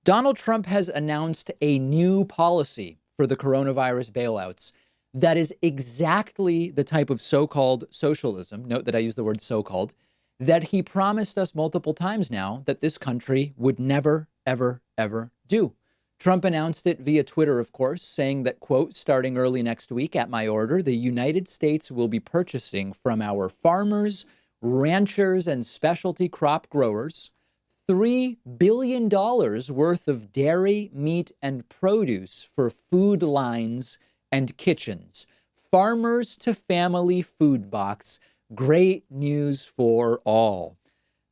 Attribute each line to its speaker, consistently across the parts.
Speaker 1: Donald Trump has announced a new policy for the coronavirus bailouts that is exactly the type of so-called socialism, note that I use the word so-called, that he promised us multiple times now that this country would never, ever, ever do. Trump announced it via Twitter, of course, saying that, quote, starting early next week at my order, the United States will be purchasing from our farmers, ranchers, and specialty crop growers $3 billion worth of dairy, meat, and produce for food lines and kitchens. Farmers to family food box. Great news for all.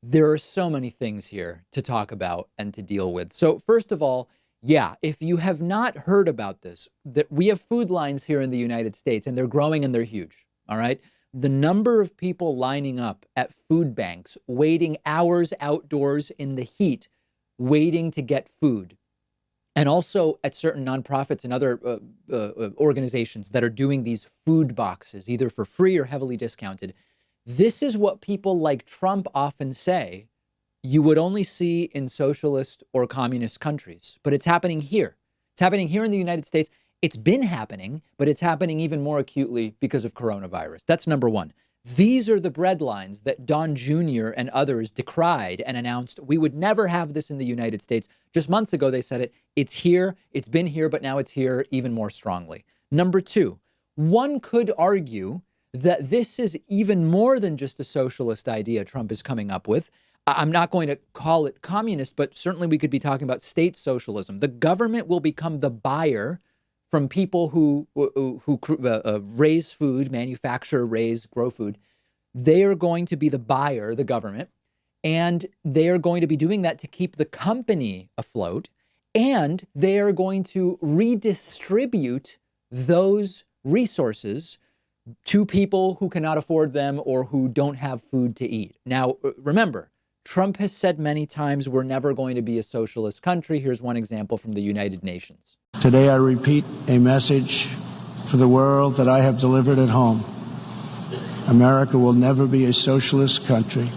Speaker 1: There are so many things here to talk about and to deal with. So first of all, yeah, if you have not heard about this, that we have food lines here in the United States and they're growing and they're huge. All right. The number of people lining up at food banks, waiting hours outdoors in the heat, waiting to get food. And also at certain nonprofits and other organizations that are doing these food boxes, either for free or heavily discounted. This is what people like Trump often say you would only see in socialist or communist countries. But it's happening here. It's happening here in the United States. It's been happening, but it's happening even more acutely because of coronavirus. That's number one. These are the breadlines that Don Jr. and others decried and announced we would never have this in the United States. Just months ago, they said it. It's here. It's been here, but now it's here even more strongly. Number two, one could argue that this is even more than just a socialist idea Trump is coming up with. I'm not going to call it communist, but certainly we could be talking about state socialism. The government will become the buyer from people who raise food, manufacture, raise, grow food. They are going to be the buyer, the government, and they are going to be doing that to keep the company afloat. And they are going to redistribute those resources to people who cannot afford them or who don't have food to eat. Now, remember, Trump has said many times we're never going to be a socialist country. Here's one example from the United Nations.
Speaker 2: Today I repeat a message for the world that I have delivered at home. America will never be a socialist country.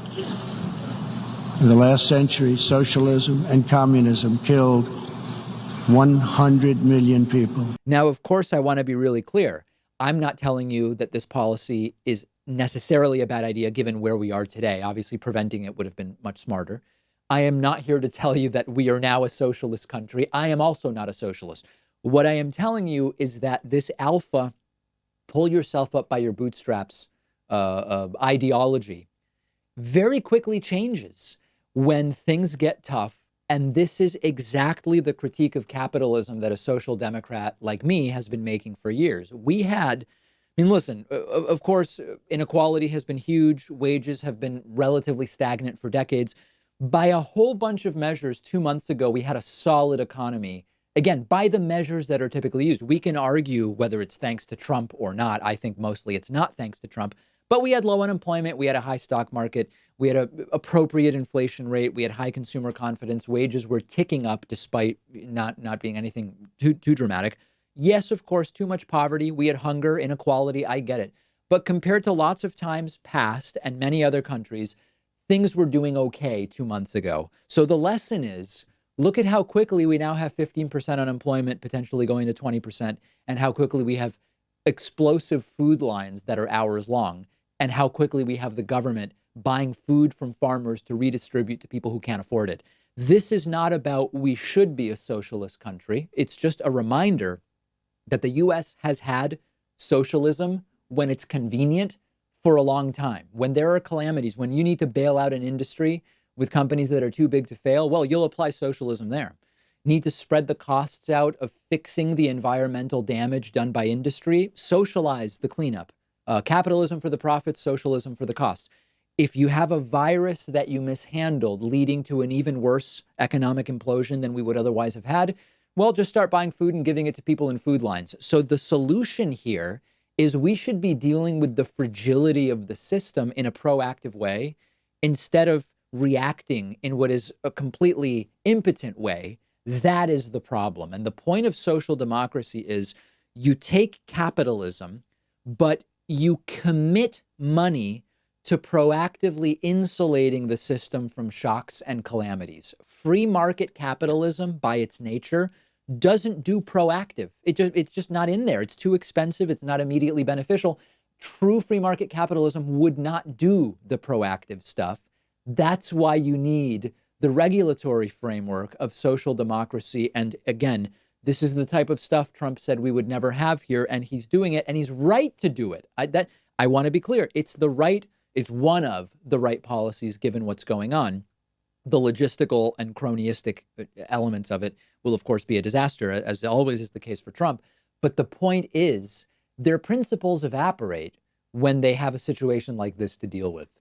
Speaker 2: In the last century, socialism and communism killed 100 million people.
Speaker 1: Now, of course, I want to be really clear. I'm not telling you that this policy is necessarily a bad idea given where we are today. Obviously, preventing it would have been much smarter. I am not here to tell you that we are now a socialist country. I am also not a socialist. What I am telling you is that this alpha, pull yourself up by your bootstraps ideology very quickly changes when things get tough. And this is exactly the critique of capitalism that a social democrat like me has been making for years. Listen, of course, inequality has been huge. Wages have been relatively stagnant for decades. By a whole bunch of measures, 2 months ago, we had a solid economy. Again, by the measures that are typically used. We can argue whether it's thanks to Trump or not. I think mostly it's not thanks to Trump. But we had low unemployment. We had a high stock market. We had an appropriate inflation rate. We had high consumer confidence. Wages were ticking up despite not being anything too dramatic. Yes, of course, too much poverty. We had hunger, inequality. I get it. But compared to lots of times past and many other countries, things were doing okay 2 months ago. So the lesson is, look at how quickly we now have 15% unemployment, potentially going to 20%, and how quickly we have explosive food lines that are hours long, and how quickly we have the government buying food from farmers to redistribute to people who can't afford it. This is not about we should be a socialist country. It's just a reminder that the U.S. has had socialism when it's convenient for a long time. When there are calamities, when you need to bail out an industry with companies that are too big to fail, well, you'll apply socialism there. Need to spread the costs out of fixing the environmental damage done by industry, socialize the cleanup. Capitalism for the profits, socialism for the costs. If you have a virus that you mishandled leading to an even worse economic implosion than we would otherwise have had, well, just start buying food and giving it to people in food lines. So the solution here is we should be dealing with the fragility of the system in a proactive way instead of reacting in what is a completely impotent way. That is the problem. And the point of social democracy is you take capitalism, but you commit money to proactively insulating the system from shocks and calamities. Free market capitalism, by its nature, doesn't do proactive. It's just not in there. It's too expensive. It's not immediately beneficial. True free market capitalism would not do the proactive stuff. That's why you need the regulatory framework of social democracy. And again, this is the type of stuff Trump said we would never have here, and he's doing it, and he's right to do it. I want to be clear. It's one of the right policies given what's going on. The logistical and cronyistic elements of it will, of course, be a disaster, as always is the case for Trump. But the point is, their principles evaporate when they have a situation like this to deal with.